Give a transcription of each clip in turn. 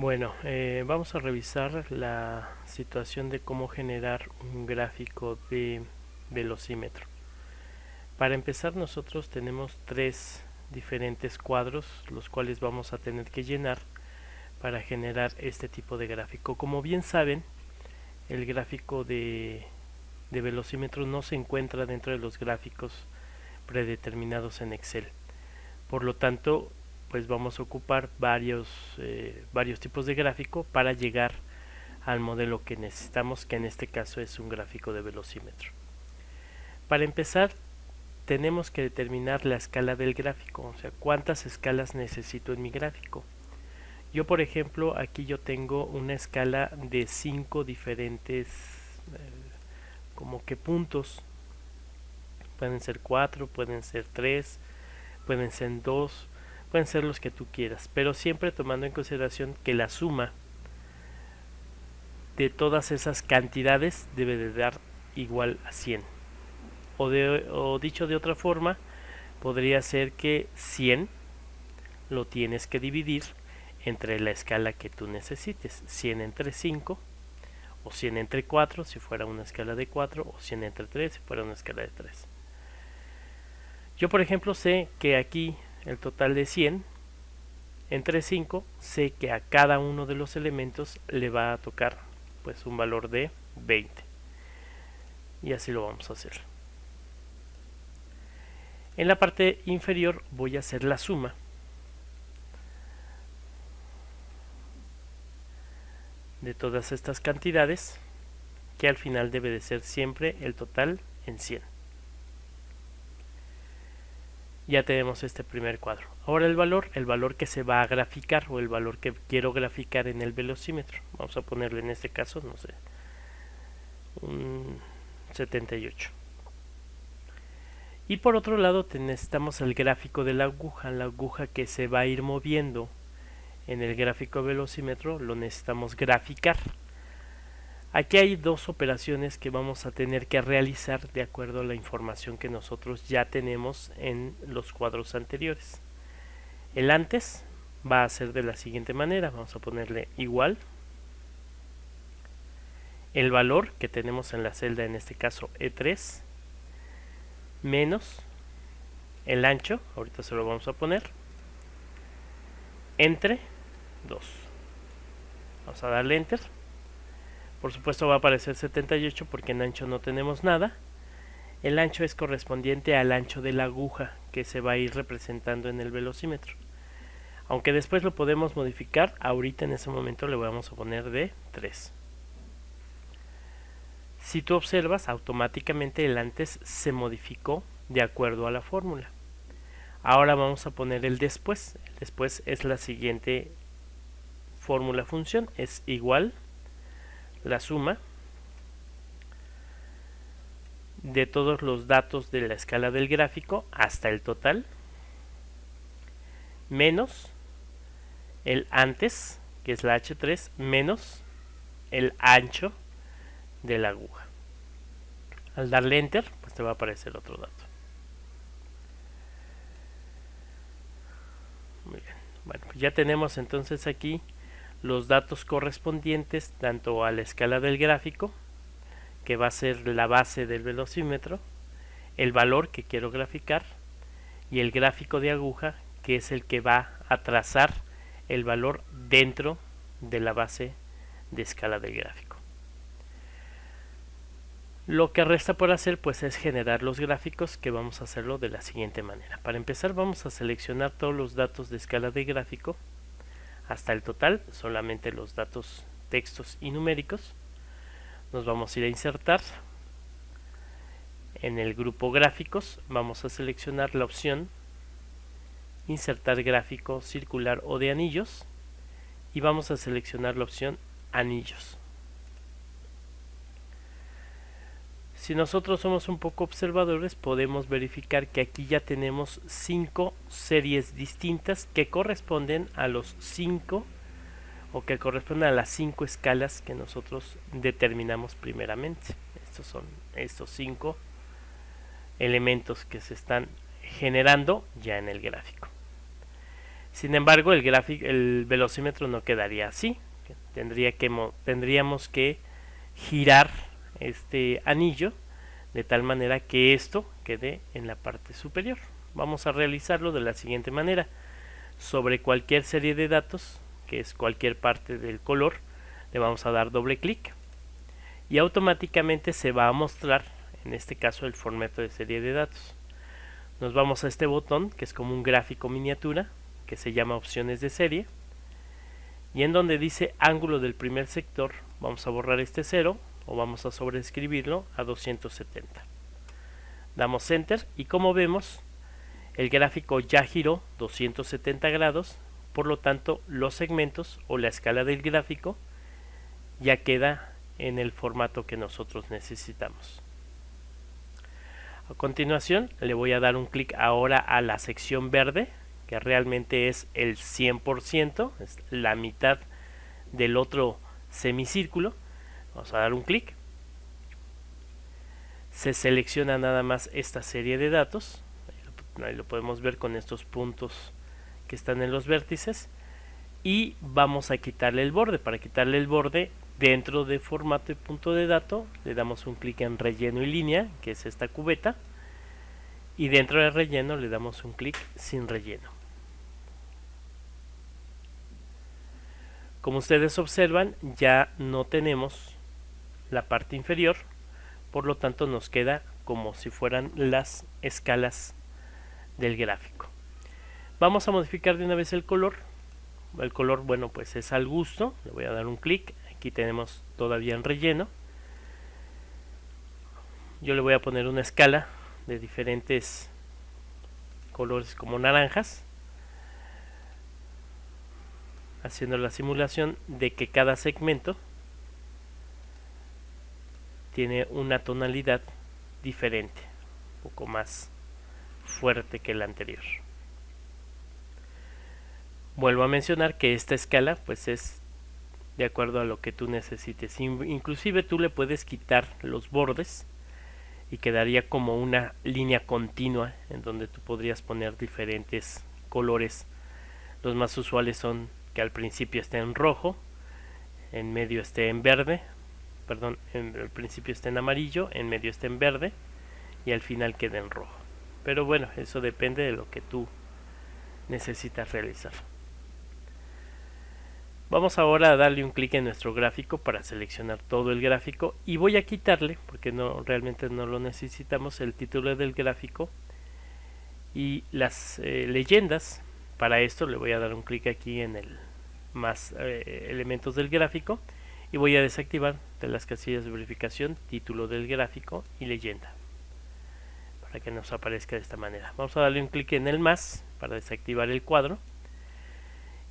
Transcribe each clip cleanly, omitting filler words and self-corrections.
Bueno, vamos a revisar la situación de cómo generar un gráfico de velocímetro. Para empezar, nosotros tenemos tres diferentes cuadros, los cuales vamos a tener que llenar para generar este tipo de gráfico. Como bien saben, el gráfico de velocímetro no se encuentra dentro de los gráficos predeterminados en Excel. Por lo tanto, pues vamos a ocupar varios tipos de gráfico para llegar al modelo que necesitamos, que en este caso es un gráfico de velocímetro. Para empezar, tenemos que determinar la escala del gráfico, o sea, cuántas escalas necesito en mi gráfico. Yo, por ejemplo, aquí yo tengo una escala de 5 diferentes como que puntos. Pueden ser 4, pueden ser 3, pueden ser 2, pueden ser los que tú quieras, pero siempre tomando en consideración que la suma de todas esas cantidades debe de dar igual a 100. O dicho de otra forma, podría ser que 100 lo tienes que dividir entre la escala que tú necesites. 100 entre 5, o 100 entre 4 si fuera una escala de 4, o 100 entre 3 si fuera una escala de 3. Yo, por ejemplo, sé que aquí el total de 100 entre 5, sé que a cada uno de los elementos le va a tocar pues un valor de 20. Y así lo vamos a hacer. En la parte inferior voy a hacer la suma de todas estas cantidades, que al final debe de ser siempre el total en 100. Ya tenemos este primer cuadro. Ahora el valor que se va a graficar, o el valor que quiero graficar en el velocímetro. Vamos a ponerle en este caso, no sé, un 78. Y por otro lado necesitamos el gráfico de la aguja que se va a ir moviendo en el gráfico velocímetro, lo necesitamos graficar. Aquí hay dos operaciones que vamos a tener que realizar de acuerdo a la información que nosotros ya tenemos en los cuadros anteriores. El antes va a ser de la siguiente manera, vamos a ponerle igual el valor que tenemos en la celda, en este caso E3, menos el ancho, ahorita se lo vamos a poner, entre 2. Vamos a darle enter. Por supuesto va a aparecer 78 porque en ancho no tenemos nada. El ancho es correspondiente al ancho de la aguja que se va a ir representando en el velocímetro. Aunque después lo podemos modificar, ahorita en ese momento le vamos a poner de 3. Si tú observas, automáticamente el antes se modificó de acuerdo a la fórmula. Ahora vamos a poner el después. El después es la siguiente fórmula función, es igual la suma de todos los datos de la escala del gráfico hasta el total, menos el antes, que es la H3, menos el ancho de la aguja. Al darle enter, pues te va a aparecer otro dato. Muy bien. Bueno, pues ya tenemos entonces aquí los datos correspondientes tanto a la escala del gráfico, que va a ser la base del velocímetro, el valor que quiero graficar, y el gráfico de aguja, que es el que va a trazar el valor dentro de la base de escala del gráfico. Lo que resta por hacer pues es generar los gráficos, que vamos a hacerlo de la siguiente manera. Para empezar vamos a seleccionar todos los datos de escala de gráfico hasta el total, solamente los datos textos y numéricos. Nos vamos a ir a insertar. En el grupo gráficos vamos a seleccionar la opción insertar gráfico circular o de anillos y vamos a seleccionar la opción anillos. Si nosotros somos un poco observadores, podemos verificar que aquí ya tenemos 5 series distintas que corresponden a los 5 o que corresponden a las 5 escalas que nosotros determinamos primeramente. Estos son estos 5 elementos que se están generando ya en el gráfico. Sin embargo, el velocímetro no quedaría así. Tendríamos que girar este anillo de tal manera que esto quede en la parte superior. Vamos a realizarlo de la siguiente manera. Sobre cualquier serie de datos, que es cualquier parte del color, le vamos a dar doble clic y automáticamente se va a mostrar, en este caso, el formato de serie de datos. Nos vamos a este botón que es como un gráfico miniatura que se llama opciones de serie, y en donde dice ángulo del primer sector vamos a borrar este 0 o vamos a sobreescribirlo a 270. Damos enter y como vemos el gráfico ya giró 270 grados, por lo tanto los segmentos o la escala del gráfico ya queda en el formato que nosotros necesitamos. A continuación le voy a dar un clic ahora a la sección verde, que realmente es el 100%, es la mitad del otro semicírculo. Vamos a dar un clic. Se selecciona nada más esta serie de datos. Ahí lo podemos ver con estos puntos que están en los vértices. Y vamos a quitarle el borde. Para quitarle el borde, dentro de formato y punto de dato, le damos un clic en relleno y línea, que es esta cubeta. Y dentro del relleno le damos un clic sin relleno. Como ustedes observan, ya no tenemos la parte inferior, por lo tanto nos queda como si fueran las escalas del gráfico. Vamos a modificar de una vez el color. El color, bueno, pues es al gusto. Le voy a dar un clic. Aquí tenemos todavía en relleno. Yo le voy a poner una escala de diferentes colores como naranjas, haciendo la simulación de que cada segmento tiene una tonalidad diferente, un poco más fuerte que la anterior. Vuelvo a mencionar que esta escala pues es de acuerdo a lo que tú necesites. Inclusive tú le puedes quitar los bordes y quedaría como una línea continua en donde tú podrías poner diferentes colores. Los más usuales son que al principio esté en rojo, en medio esté en verde, perdón, al principio esté en amarillo, en medio esté en verde y al final quede en rojo. Pero bueno, eso depende de lo que tú necesitas realizar. Vamos ahora a darle un clic en nuestro gráfico para seleccionar todo el gráfico y voy a quitarle, porque realmente no lo necesitamos, el título del gráfico y las leyendas. Para esto le voy a dar un clic aquí en el más elementos del gráfico y voy a desactivar de las casillas de verificación título del gráfico y leyenda para que nos aparezca de esta manera. Vamos a darle un clic en el más para desactivar el cuadro.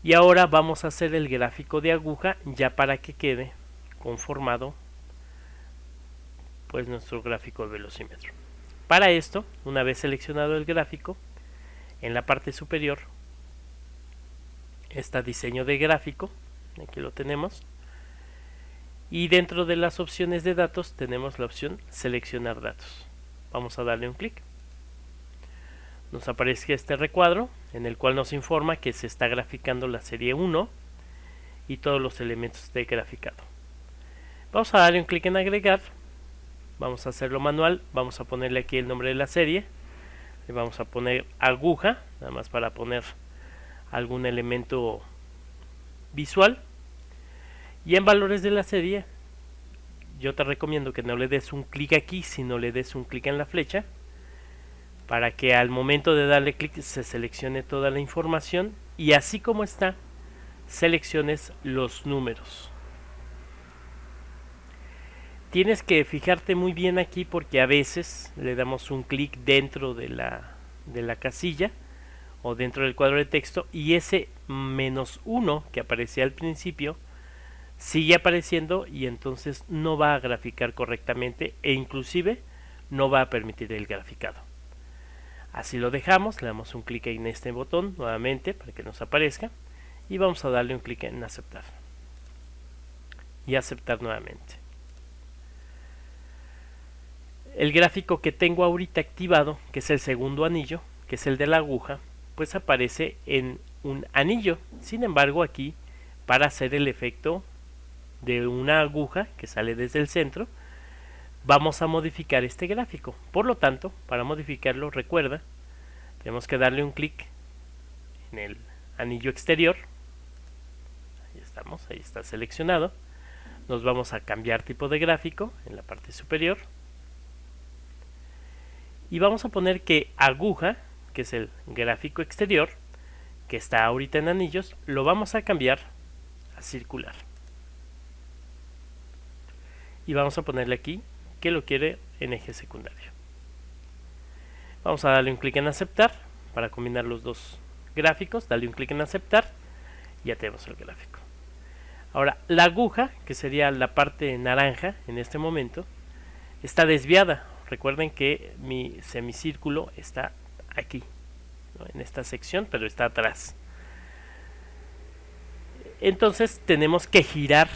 Y ahora vamos a hacer el gráfico de aguja ya para que quede conformado pues nuestro gráfico de velocímetro. Para esto, una vez seleccionado el gráfico, en la parte superior está diseño de gráfico, aquí lo tenemos, y dentro de las opciones de datos tenemos la opción seleccionar datos. Vamos a darle un clic. Nos aparece este recuadro en el cual nos informa que se está graficando la serie 1 y todos los elementos de graficado. Vamos a darle un clic en agregar. Vamos a hacerlo manual. Vamos a ponerle aquí el nombre de la serie. Le vamos a poner aguja, nada más para poner algún elemento visual. Y en valores de la serie, yo te recomiendo que no le des un clic aquí, sino le des un clic en la flecha, para que al momento de darle clic se seleccione toda la información y así como está, selecciones los números. Tienes que fijarte muy bien aquí porque a veces le damos un clic dentro de la casilla o dentro del cuadro de texto y ese -1 que aparecía al principio sigue apareciendo y entonces no va a graficar correctamente e inclusive no va a permitir el graficado. Así lo dejamos, le damos un clic en este botón nuevamente para que nos aparezca y vamos a darle un clic en aceptar y aceptar nuevamente. El gráfico que tengo ahorita activado, que es el segundo anillo, que es el de la aguja, pues aparece en un anillo. Sin embargo, aquí, para hacer el efecto de una aguja que sale desde el centro, vamos a modificar este gráfico. Por lo tanto, para modificarlo, recuerda, tenemos que darle un clic en el anillo exterior. Ahí estamos, ahí está seleccionado. Nos vamos a cambiar tipo de gráfico en la parte superior. Y vamos a poner que aguja, que es el gráfico exterior, que está ahorita en anillos, lo vamos a cambiar a circular. Y vamos a ponerle aquí que lo quiere en eje secundario. Vamos a darle un clic en aceptar para combinar los dos gráficos. Dale un clic en aceptar y ya tenemos el gráfico. Ahora, la aguja, que sería la parte naranja en este momento, está desviada. Recuerden que mi semicírculo está aquí, ¿no?, en esta sección, pero está atrás. Entonces tenemos que girar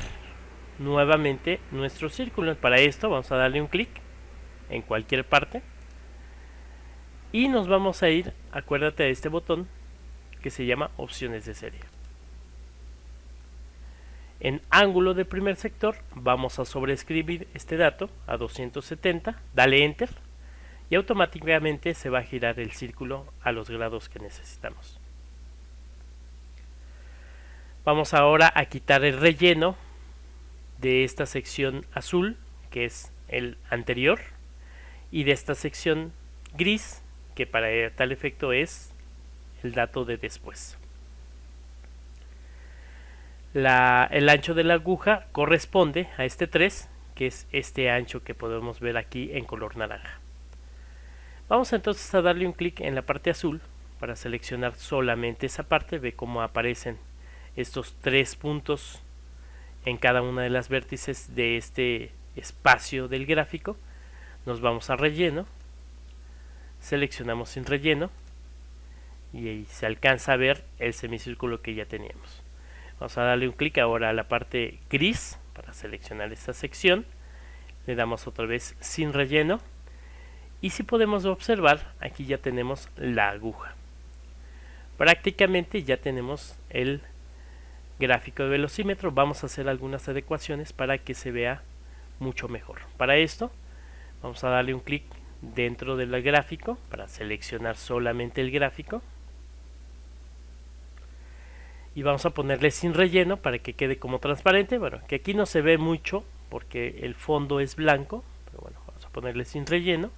nuevamente nuestro círculo. Para esto vamos a darle un clic en cualquier parte y nos vamos a ir, acuérdate de este botón que se llama opciones de serie. En ángulo de primer sector vamos a sobreescribir este dato a 270, dale enter y automáticamente se va a girar el círculo a los grados que necesitamos. Vamos ahora a quitar el relleno de esta sección azul, que es el anterior, y de esta sección gris, que para tal efecto es el dato de después. El ancho de la aguja corresponde a este 3, que es este ancho que podemos ver aquí en color naranja. Vamos entonces a darle un clic en la parte azul para seleccionar solamente esa parte. Ve cómo aparecen estos 3 puntos en cada una de las vértices de este espacio del gráfico. Nos vamos a relleno, seleccionamos sin relleno y ahí se alcanza a ver el semicírculo que ya teníamos. Vamos a darle un clic ahora a la parte gris para seleccionar esta sección. Le damos otra vez sin relleno. Y si podemos observar, aquí ya tenemos la aguja. Prácticamente ya tenemos el gráfico de velocímetro. Vamos a hacer algunas adecuaciones para que se vea mucho mejor. Para esto, vamos a darle un clic dentro del gráfico para seleccionar solamente el gráfico. Y vamos a ponerle sin relleno para que quede como transparente. Bueno, que aquí no se ve mucho porque el fondo es blanco, pero bueno, vamos a ponerle sin relleno.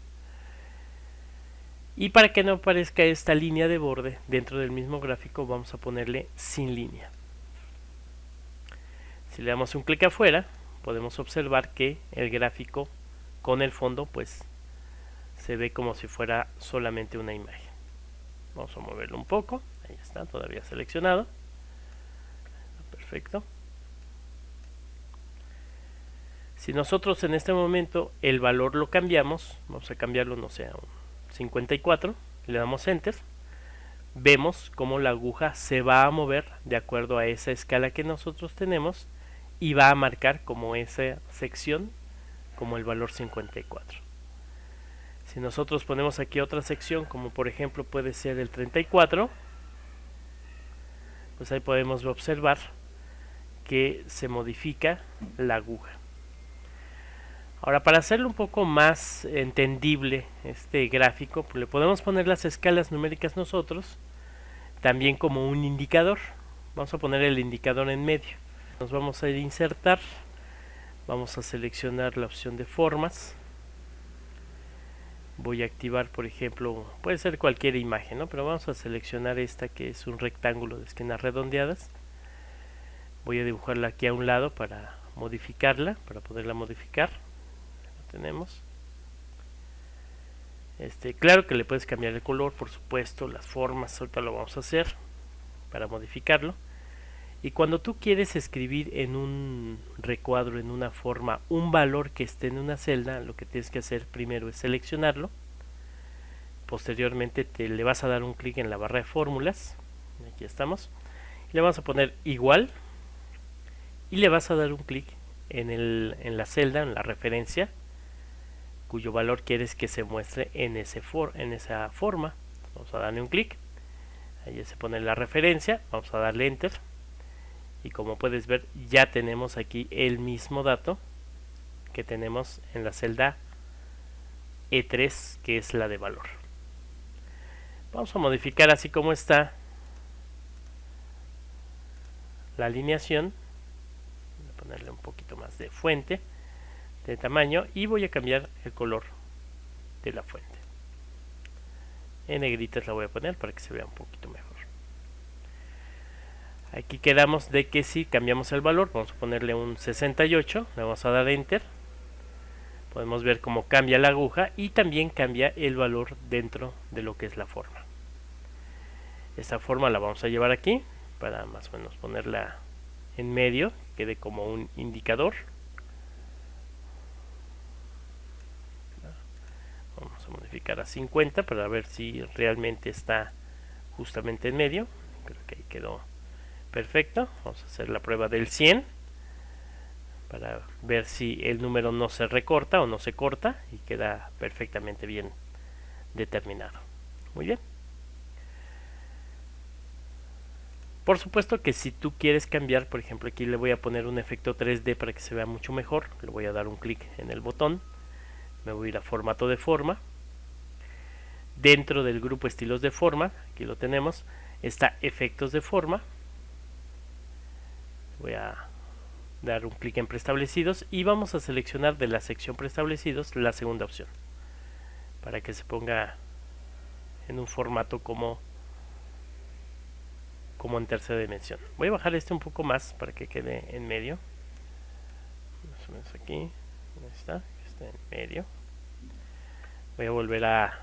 Y para que no aparezca esta línea de borde dentro del mismo gráfico, vamos a ponerle sin línea. Si le damos un clic afuera, podemos observar que el gráfico con el fondo pues se ve como si fuera solamente una imagen. Vamos a moverlo un poco. Ahí está, todavía seleccionado. Perfecto. Si nosotros en este momento el valor lo cambiamos, vamos a cambiarlo, no sé, a un 54, le damos enter, vemos cómo la aguja se va a mover de acuerdo a esa escala que nosotros tenemos y va a marcar como esa sección como el valor 54. Si nosotros ponemos aquí otra sección, como por ejemplo puede ser el 34, pues ahí podemos observar que se modifica la aguja. Ahora, para hacerlo un poco más entendible este gráfico, pues le podemos poner las escalas numéricas nosotros, también como un indicador. Vamos a poner el indicador en medio. Nos vamos a ir a insertar, vamos a seleccionar la opción de formas. Voy a activar, por ejemplo, puede ser cualquier imagen, ¿no? Pero vamos a seleccionar esta que es un rectángulo de esquinas redondeadas. Voy a dibujarla aquí a un lado para modificarla, para poderla modificar. Lo tenemos. Claro que le puedes cambiar el color, por supuesto, las formas, ahorita lo vamos a hacer para modificarlo. Y cuando tú quieres escribir en un recuadro, en una forma, un valor que esté en una celda, lo que tienes que hacer primero es seleccionarlo. Posteriormente le vas a dar un clic en la barra de fórmulas. Aquí estamos. Le vamos a poner igual. Y le vas a dar un clic en la celda, en la referencia, cuyo valor quieres que se muestre en esa forma. Vamos a darle un clic. Ahí se pone la referencia, vamos a darle enter y como puedes ver ya tenemos aquí el mismo dato que tenemos en la celda E3, que es la de valor. Vamos a modificar así como está la alineación, voy a ponerle un poquito más de fuente, de tamaño, y voy a cambiar el color de la fuente. En negritas la voy a poner para que se vea un poquito mejor. Aquí quedamos de que si cambiamos el valor, vamos a ponerle un 68, le vamos a dar enter. Podemos ver cómo cambia la aguja y también cambia el valor dentro de lo que es la forma. Esta forma la vamos a llevar aquí para más o menos ponerla en medio, quede como un indicador. Vamos a modificar a 50 para ver si realmente está justamente en medio. Creo que ahí quedó perfecto. Vamos a hacer la prueba del 100 para ver si el número no se recorta o no se corta y queda perfectamente bien determinado. Muy bien. Por supuesto que si tú quieres cambiar, por ejemplo, aquí le voy a poner un efecto 3D para que se vea mucho mejor. Le voy a dar un clic en el botón. Me voy a ir a formato de forma. Dentro del grupo estilos de forma, aquí lo tenemos, está efectos de forma. Voy a dar un clic en preestablecidos y vamos a seleccionar de la sección preestablecidos la segunda opción para que se ponga en un formato como en tercera dimensión. Voy a bajar este un poco más para que quede en medio, más o menos aquí. Ahí está en medio. Voy a volver a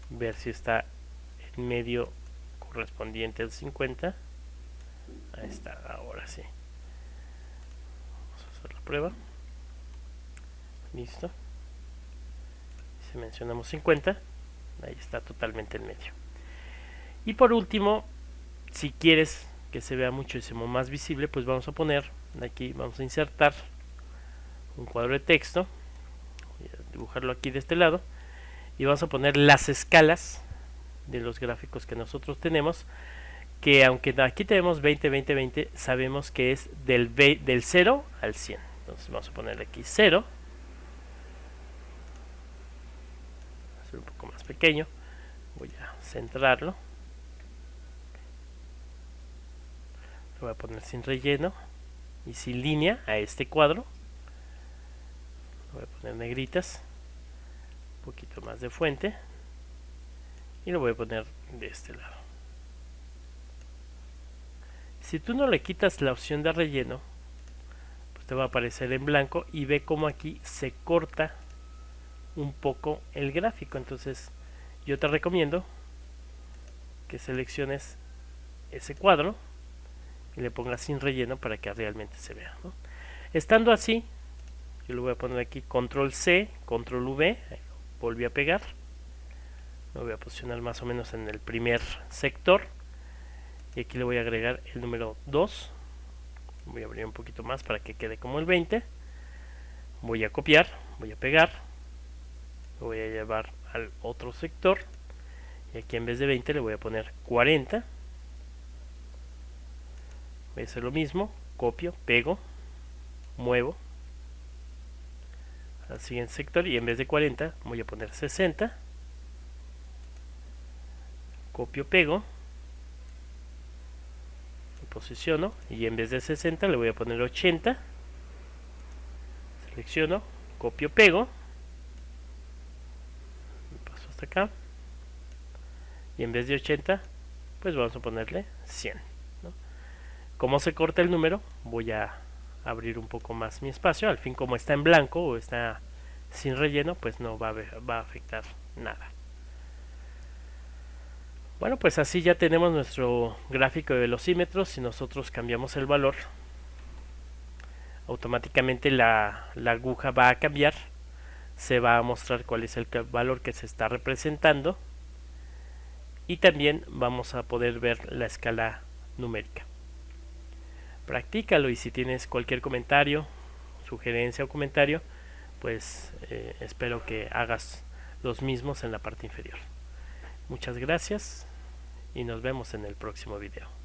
ver si está en medio correspondiente al 50. Ahí está, ahora sí. Vamos a hacer la prueba. Listo. Si mencionamos 50, ahí está totalmente en medio. Y por último, si quieres que se vea muchísimo más visible, pues vamos a poner aquí, vamos a insertar un cuadro de texto. Voy a dibujarlo aquí de este lado y vamos a poner las escalas de los gráficos que nosotros tenemos, que aunque aquí tenemos 20, 20, 20, sabemos que es del 0 al 100. Entonces vamos a ponerle aquí 0, voy a hacer un poco más pequeño, voy a centrarlo, lo voy a poner sin relleno y sin línea a este cuadro, lo voy a poner negritas, un poquito más de fuente y lo voy a poner de este lado. Si tú no le quitas la opción de relleno, pues te va a aparecer en blanco y ve como aquí se corta un poco el gráfico. Entonces yo te recomiendo que selecciones ese cuadro y le pongas sin relleno para que realmente se vea, ¿no? Estando así, yo le voy a poner aquí control C, control V, volví a pegar, lo voy a posicionar más o menos en el primer sector y aquí le voy a agregar el número 2, voy a abrir un poquito más para que quede como el 20, voy a copiar, voy a pegar, lo voy a llevar al otro sector y aquí en vez de 20 le voy a poner 40, voy a hacer lo mismo, copio, pego, muevo al siguiente sector y en vez de 40 voy a poner 60, copio, pego, posiciono y en vez de 60 le voy a poner 80, selecciono, copio, pego, paso hasta acá y en vez de 80 pues vamos a ponerle 100, ¿no? Como se corta el número, voy a abrir un poco más mi espacio, al fin como está en blanco o está sin relleno, pues no va a afectar nada. Bueno, pues así ya tenemos nuestro gráfico de velocímetros. Si nosotros cambiamos el valor, automáticamente la aguja va a cambiar, se va a mostrar cuál es el valor que se está representando y también vamos a poder ver la escala numérica. Practícalo y si tienes cualquier comentario, sugerencia o comentario, pues espero que hagas los mismos en la parte inferior. Muchas gracias y nos vemos en el próximo video.